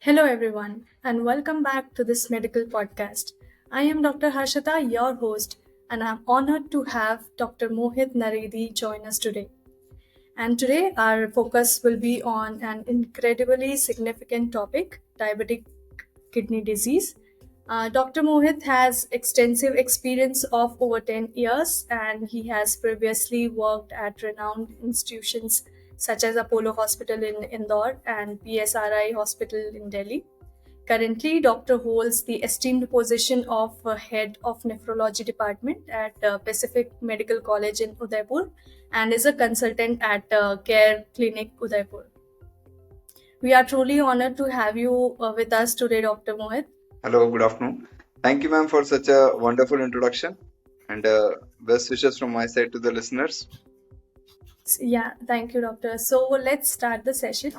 Hello, everyone, and welcome back to this medical podcast. I am Dr. Harshita, your host, and I'm honored to have Dr. Mohit Naredi join us today. And today, our focus will be on an incredibly significant topic diabetic kidney disease. Dr. Mohit has extensive experience of over 10 years, and he has previously worked at renowned institutions such as Apollo Hospital in Indore and PSRI Hospital in Delhi. Currently, Doctor holds the esteemed position of Head of Nephrology Department at Pacific Medical College in Udaipur and is a consultant at Care Clinic Udaipur. We are truly honored to have you with us today, Dr. Mohit. Hello, good afternoon. Thank you, ma'am, for such a wonderful introduction and best wishes from my side to the listeners. Yeah, thank you, Doctor. So let's start the session.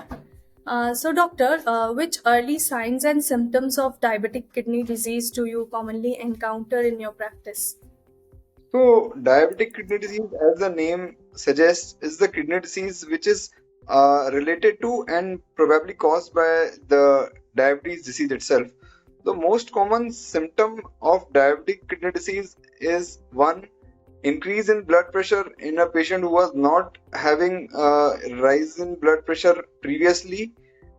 Doctor, which early signs and symptoms of diabetic kidney disease do you commonly encounter in your practice? So, diabetic kidney disease, as the name suggests, is the kidney disease which is related to and probably caused by the diabetes disease itself. The most common symptom of diabetic kidney disease is one, increase in blood pressure in a patient who was not having rise in blood pressure previously,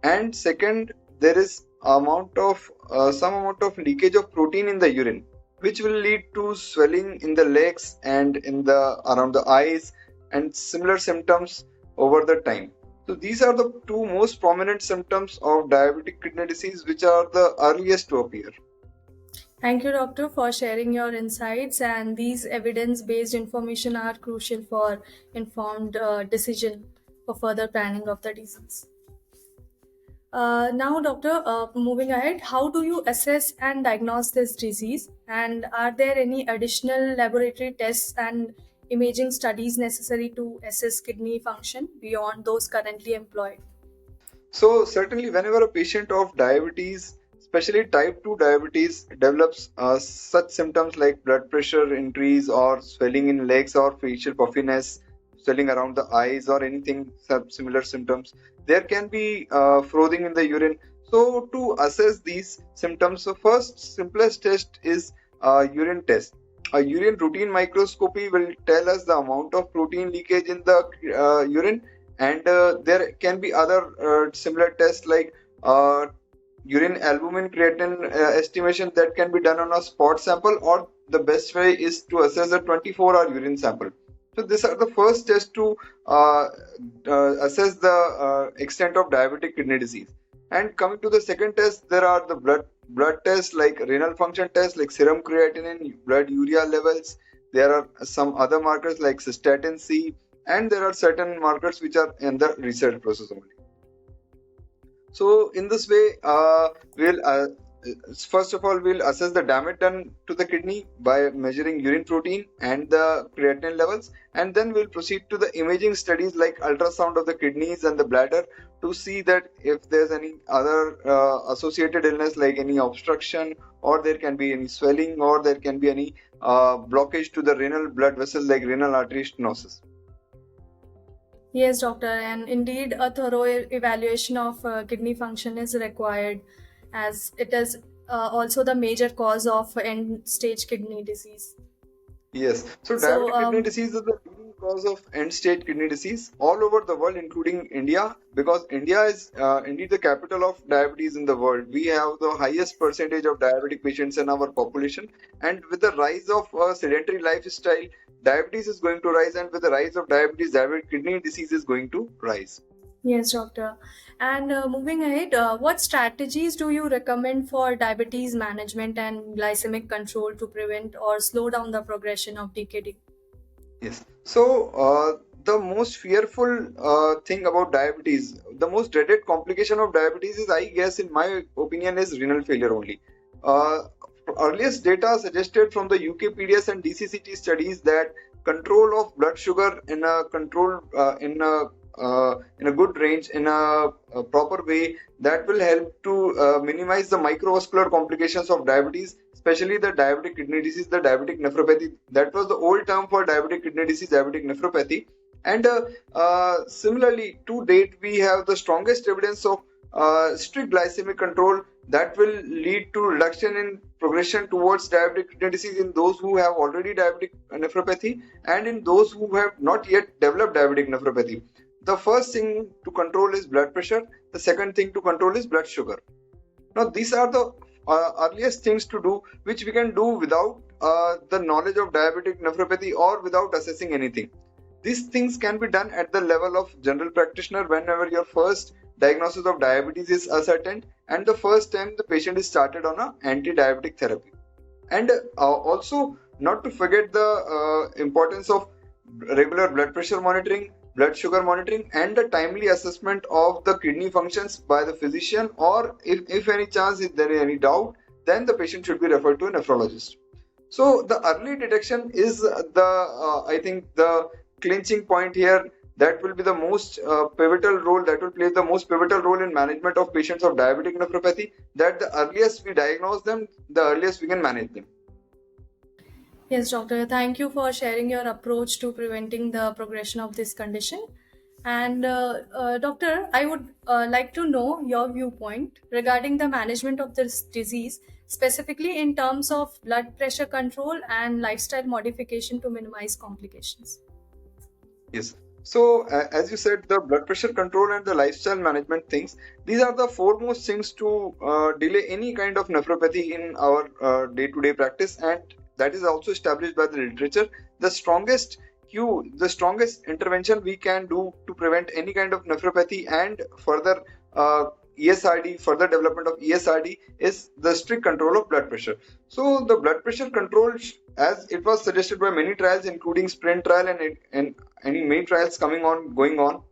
and second, there is some amount of leakage of protein in the urine, which will lead to swelling in the legs and in the around the eyes and similar symptoms over the time. So these are the two most prominent symptoms of diabetic kidney disease, which are the earliest to appear. Thank you, Doctor, for sharing your insights. And these evidence based information are crucial for informed decision for further planning of the disease. Now, Doctor, moving ahead, how do you assess and diagnose this disease? And are there any additional laboratory tests and imaging studies necessary to assess kidney function beyond those currently employed? So certainly whenever a patient of diabetes, especially type 2 diabetes, develops such symptoms like blood pressure increase or swelling in legs or facial puffiness, swelling around the eyes or anything similar symptoms, there can be frothing in the urine. So to assess these symptoms, the first simplest test is urine test. A urine routine microscopy will tell us the amount of protein leakage in the urine, and there can be other similar tests like urine albumin creatinine estimation that can be done on a spot sample, or the best way is to assess a 24-hour urine sample. So these are the first tests to assess the extent of diabetic kidney disease. And coming to the second test, there are the blood tests like renal function tests like serum creatinine, blood urea levels. There are some other markers like cystatin C, and there are certain markers which are in the research process only. So in this way, we'll first of all we'll assess the damage done to the kidney by measuring urine protein and the creatinine levels, and then we'll proceed to the imaging studies like ultrasound of the kidneys and the bladder to see that if there's any other associated illness like any obstruction, or there can be any swelling, or there can be any blockage to the renal blood vessels like renal artery stenosis. Yes, doctor, and indeed, a thorough evaluation of kidney function is required, as it is also the major cause of end-stage kidney disease. Yes, so diabetic kidney disease is the leading cause of end-stage kidney disease all over the world, including India, because India is indeed the capital of diabetes in the world. We have the highest percentage of diabetic patients in our population, and with the rise of sedentary lifestyle, diabetes is going to rise, and with the rise of diabetes, diabetic kidney disease is going to rise. Yes, doctor. And moving ahead, what strategies do you recommend for diabetes management and glycemic control to prevent or slow down the progression of DKD? Yes. So, the most fearful thing about diabetes, the most dreaded complication of diabetes is, I guess, in my opinion, is renal failure only. Earliest data suggested from the UKPDS and DCCT studies that control of blood sugar in a good range, in a proper way, that will help to minimize the microvascular complications of diabetes, especially the diabetic kidney disease, the diabetic nephropathy. That was the old term for diabetic kidney disease, diabetic nephropathy. And similarly, to date, we have the strongest evidence of strict glycemic control that will lead to reduction in progression towards diabetic kidney disease in those who have already diabetic nephropathy and in those who have not yet developed diabetic nephropathy. The first thing to control is blood pressure. The second thing to control is blood sugar. Now, these are the earliest things to do which we can do without the knowledge of diabetic nephropathy or without assessing anything. These things can be done at the level of general practitioner whenever your first diagnosis of diabetes is ascertained and the first time the patient is started on a anti-diabetic therapy. And also not to forget the importance of regular blood pressure monitoring, blood sugar monitoring, and the timely assessment of the kidney functions by the physician, or if any chance, if there is any doubt, then the patient should be referred to a nephrologist. So the early detection is I think the clinching point here that will be the most pivotal role, that will play the most pivotal role in management of patients of diabetic nephropathy, that the earliest we diagnose them, the earliest we can manage them. Yes, doctor. Thank you for sharing your approach to preventing the progression of this condition. And doctor, I would like to know your viewpoint regarding the management of this disease, specifically in terms of blood pressure control and lifestyle modification to minimize complications. Yes. So, as you said, the blood pressure control and the lifestyle management things, these are the foremost things to delay any kind of nephropathy in our day-to-day practice, and that is also established by the literature. The strongest the strongest intervention we can do to prevent any kind of nephropathy and further ESRD, further development of ESRD is the strict control of blood pressure. So, the blood pressure control, as it was suggested by many trials, including sprint trial and any main trials going on,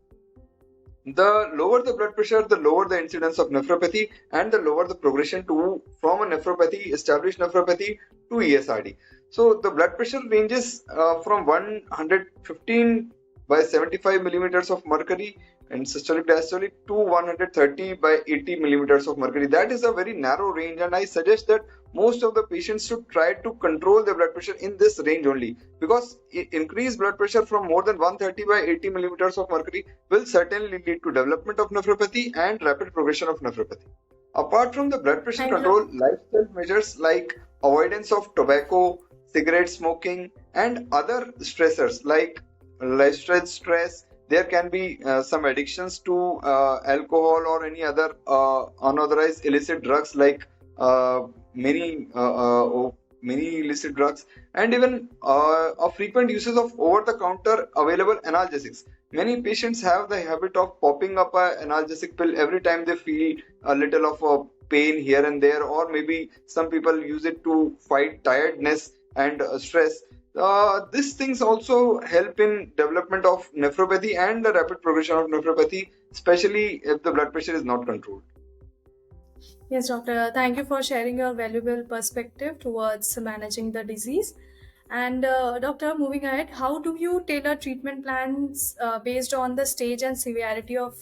the lower the blood pressure, the lower the incidence of nephropathy and the lower the progression from a nephropathy, established nephropathy, to ESRD. So the blood pressure ranges from 115 by 75 millimeters of mercury and systolic diastolic to 130 by 80 millimeters of mercury. That is a very narrow range, and I suggest that most of the patients should try to control their blood pressure in this range only, because increased blood pressure from more than 130 by 80 millimeters of mercury will certainly lead to development of nephropathy and rapid progression of nephropathy. Apart from the blood pressure control, lifestyle measures like avoidance of tobacco, cigarette smoking, and other stressors like lifestyle stress. There can be some addictions to alcohol or any other unauthorized illicit drugs like many illicit drugs, and even frequent uses of over-the-counter available analgesics. Many patients have the habit of popping up an analgesic pill every time they feel a little of a pain here and there, or maybe some people use it to fight tiredness and stress. These things also help in development of nephropathy and the rapid progression of nephropathy, especially if the blood pressure is not controlled. Yes, doctor. Thank you for sharing your valuable perspective towards managing the disease. And doctor, moving ahead, how do you tailor treatment plans based on the stage and severity of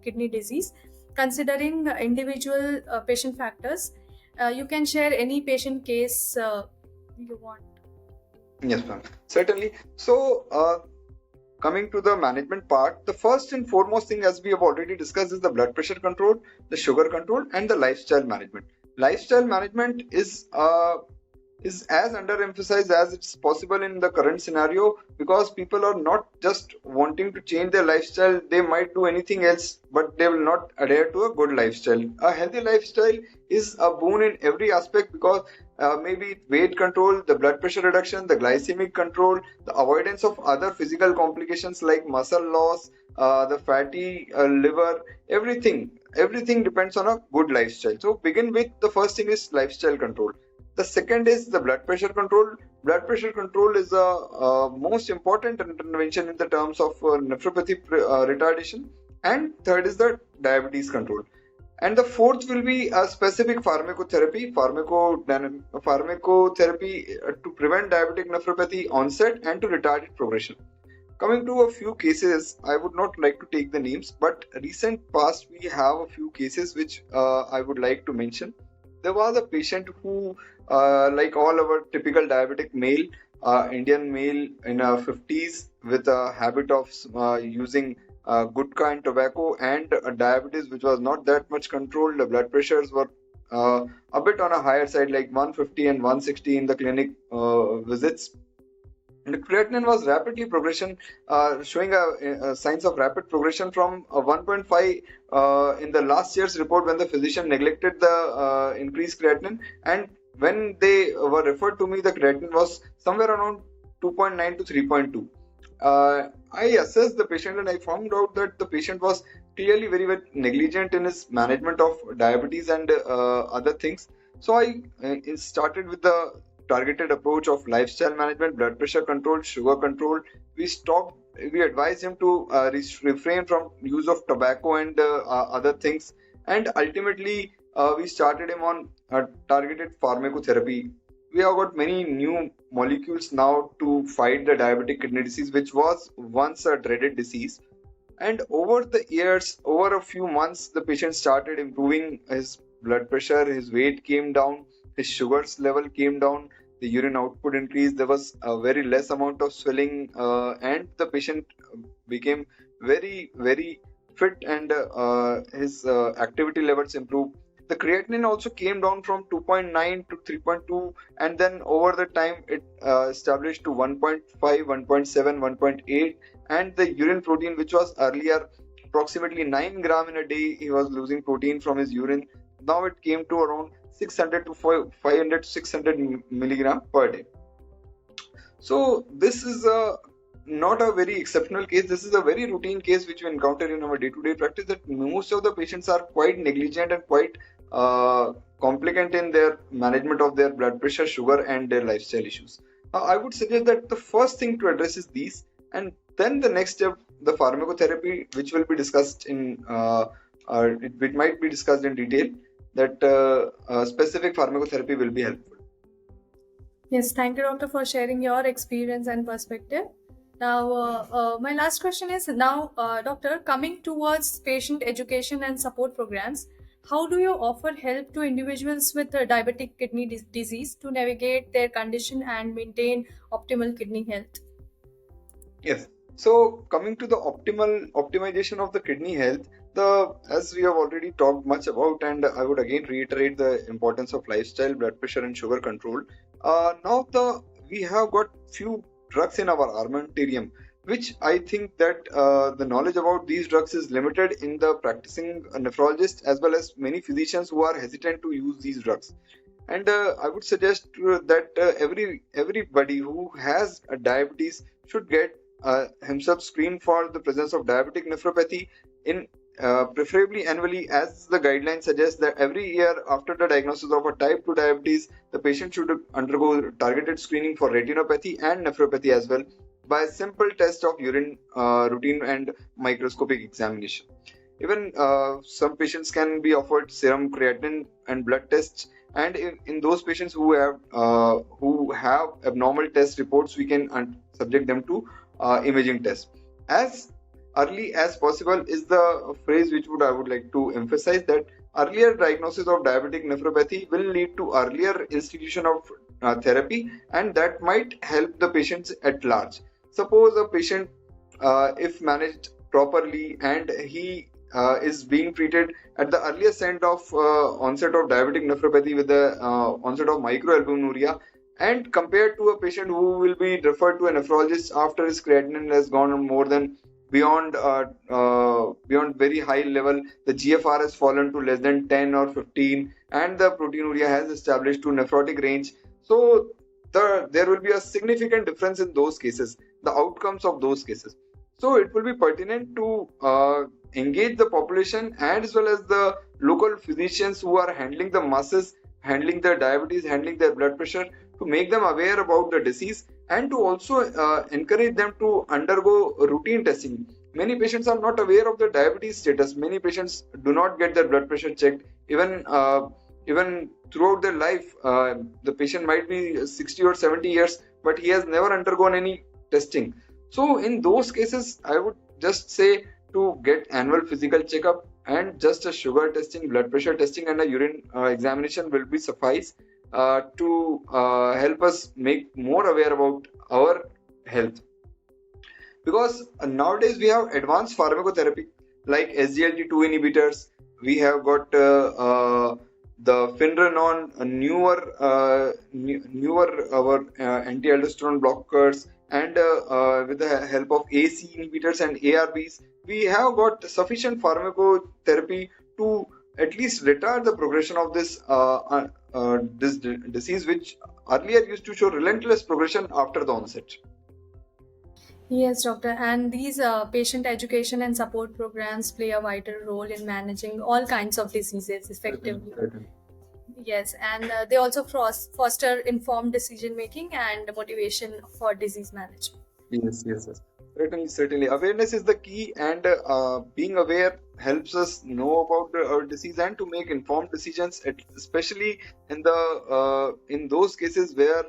kidney disease, considering individual patient factors? You can share any patient case you want. Yes, ma'am. Certainly. So, coming to the management part, the first and foremost thing, as we have already discussed, is the blood pressure control, the sugar control, and the lifestyle management. Lifestyle management is as underemphasized as it's possible in the current scenario, because people are not just wanting to change their lifestyle, they might do anything else, but they will not adhere to a good lifestyle. A healthy lifestyle is a boon in every aspect, because maybe weight control, the blood pressure reduction, the glycemic control, the avoidance of other physical complications like muscle loss, the fatty liver, everything depends on a good lifestyle. So begin with, the first thing is lifestyle control. The second is the blood pressure control. Blood pressure control is the most important intervention in the terms of nephropathy retardation. And third is the diabetes control. And the fourth will be a specific pharmacotherapy to prevent diabetic nephropathy onset and to retard its progression. Coming to a few cases, I would not like to take the names, but recent past we have a few cases which I would like to mention. There was a patient who, like all our typical diabetic Indian male in our 50s, with a habit of using gutka and tobacco, and diabetes, which was not that much controlled. The blood pressures were a bit on a higher side, like 150 and 160 in the clinic visits. And the creatinine was rapidly progression, showing signs of rapid progression from 1.5 in the last year's report when the physician neglected the increased creatinine. And when they were referred to me, the creatinine was somewhere around 2.9 to 3.2. I assessed the patient and I found out that the patient was clearly very, very negligent in his management of diabetes and other things. So I started with the targeted approach of lifestyle management, blood pressure control, sugar control. We advised him to refrain from use of tobacco and other things. And ultimately, we started him on targeted pharmacotherapy. We have got many new molecules now to fight the diabetic kidney disease, which was once a dreaded disease. And over the years, over a few months, the patient started improving his blood pressure, his weight came down, his sugars level came down, the urine output increased, there was a very less amount of swelling, and the patient became very, very fit, and his activity levels improved. The creatinine also came down from 2.9 to 3.2, and then over the time it established to 1.5, 1.7, 1.8, and the urine protein, which was earlier approximately 9 gram in a day, he was losing protein from his urine. Now it came to around 600 to 500 to 600 milligram per day. So this is not a very exceptional case. This is a very routine case which we encounter in our day-to-day practice, that most of the patients are quite negligent and quite complicated in their management of their blood pressure, sugar, and their lifestyle issues. I would suggest that the first thing to address is these, and then the next step, the pharmacotherapy, which will be discussed in it might be discussed in detail, that specific pharmacotherapy will be helpful. Yes, thank you, doctor, for sharing your experience and perspective. Now, my last question is now, doctor, coming towards patient education and support programs, how do you offer help to individuals with diabetic kidney disease to navigate their condition and maintain optimal kidney health? Yes. So coming to the optimization of the kidney health, as we have already talked much about, and I would again reiterate the importance of lifestyle, blood pressure, and sugar control. Now we have got few drugs in our armamentarium, which I think that the knowledge about these drugs is limited in the practicing nephrologist, as well as many physicians who are hesitant to use these drugs. And I would suggest that everybody who has a diabetes should get himself screened for the presence of diabetic nephropathy, in preferably annually, as the guidelines suggest that every year after the diagnosis of a type 2 diabetes, the patient should undergo targeted screening for retinopathy and nephropathy as well, by a simple test of urine routine and microscopic examination. Even some patients can be offered serum creatinine and blood tests, and in those patients who have abnormal test reports, we can subject them to imaging tests. As early as possible is the phrase which I would like to emphasize, that earlier diagnosis of diabetic nephropathy will lead to earlier institution of therapy, and that might help the patients at large. Suppose a patient, if managed properly, and he is being treated at the earliest end of onset of diabetic nephropathy with the onset of microalbuminuria, and compared to a patient who will be referred to a nephrologist after his creatinine has gone more than beyond very high level, the GFR has fallen to less than 10 or 15, and the proteinuria has established to nephrotic range. So there will be a significant difference in those cases, the outcomes of those cases. So it will be pertinent to engage the population as well as the local physicians who are handling the masses, handling their diabetes, handling their blood pressure, to make them aware about the disease, and to also encourage them to undergo routine testing. Many patients are not aware of the diabetes status. Many patients do not get their blood pressure checked. Even throughout their life, the patient might be 60 or 70 years, but he has never undergone any testing. So in those cases, I would just say to get annual physical checkup, and just a sugar testing, blood pressure testing, and a urine examination will be suffice to help us make more aware about our health. because nowadays we have advanced pharmacotherapy like SGLT2 inhibitors. We have got the Finrenon, newer our anti-aldosterone blockers, and with the help of AC inhibitors and ARBs, we have got sufficient pharmacotherapy to at least retard the progression of this disease, which earlier used to show relentless progression after the onset. Yes, doctor. And these patient education and support programs play a vital role in managing all kinds of diseases effectively. Certainly. Yes, and they also foster informed decision making and motivation for disease management. Yes. Certainly. Awareness is the key, and being aware helps us know about our disease and to make informed decisions, especially in those cases where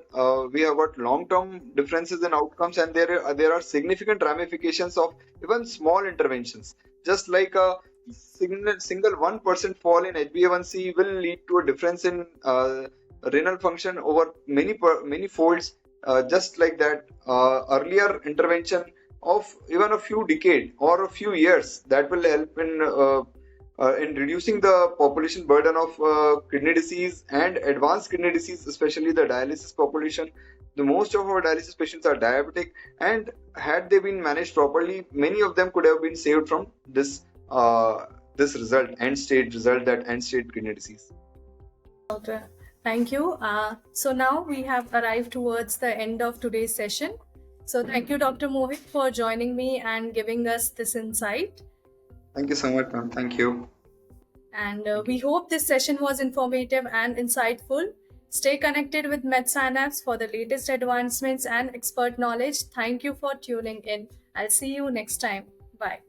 we have got long-term differences in outcomes, and there are significant ramifications of even small interventions. Just like a single 1% fall in HbA1c will lead to a difference in renal function over many folds. Just like that, earlier intervention of even a few decades or a few years, that will help in reducing the population burden of kidney disease and advanced kidney disease, especially the dialysis population. The most of our dialysis patients are diabetic, and had they been managed properly, many of them could have been saved from this result, end stage result, that end stage kidney disease. Okay. Thank you. So now we have arrived towards the end of today's session. So thank you, Dr. Mohit, for joining me and giving us this insight. Thank you so much, ma'am. Thank you. And we hope this session was informative and insightful. Stay connected with MedSynapse for the latest advancements and expert knowledge. Thank you for tuning in. I'll see you next time. Bye.